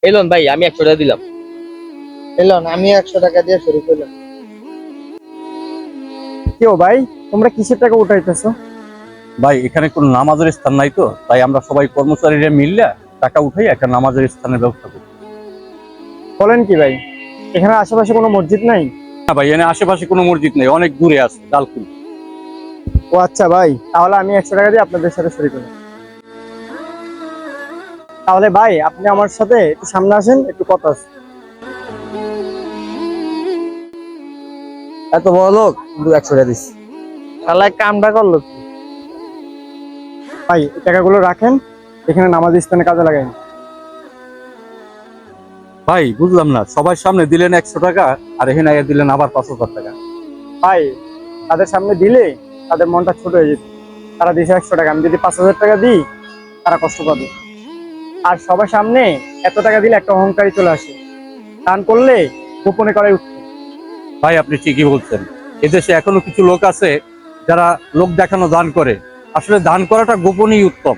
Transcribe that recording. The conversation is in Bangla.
এলন ভাই, আমি 100 টাকা দিলাম। এলন, আমি 100 টাকা দিয়ে শুরু করলাম। কেউ ভাই, তোমরা কিসের টাকা উঠাইতেছো? ভাই এখানে কোনো নামাজের স্থান নাই, তো তাই আমরা সবাই কর্মচারীরা মিললে টাকা উঠাই একটা নামাজের স্থানের ব্যবস্থা করি। বলেন কি ভাই, এখানে আশেপাশে কোনো মসজিদ নাই? না ভাই, এখানে আশেপাশে কোনো মসজিদ নেই, অনেক দূরে আছে ডালকুল। ও আচ্ছা ভাই, তাহলে আমি 100 টাকা দিয়ে আপনাদের সাথে শুরু করলাম। তাহলে ভাই আপনি আমার সাথে একটু সামনে আসেন, একটু কথা আছে। এত বড় লোক কিন্তু 100 টাকা দিচ্ছি। শালা কামটা করলো কি? ভাই এই টাকাগুলো রাখেন, এখানে নামাজ স্থানে কাজে লাগাই। ভাই বুঝলাম না, সবার সামনে দিলেন 100 টাকা আর এখানে আগে দিলেন আবার 5,000 টাকা। ভাই তাদের সামনে দিলে তাদের মনটা ছোট হয়ে যেত। তারা দিয়েছে 100 টাকা, আমি যদি 5,000 টাকা দিই তারা কষ্ট পাবে। আর সবার সামনে এত টাকা দিলে একটা অহংকারী চলে আসে, দান করলে গোপনে করাই উত্তম। ভাই আপনি ঠিকই বলছেন, এদেশে এখনো কিছু লোক আছে যারা লোক দেখানো দান করে। আসলে দান করাটা গোপনই উত্তম।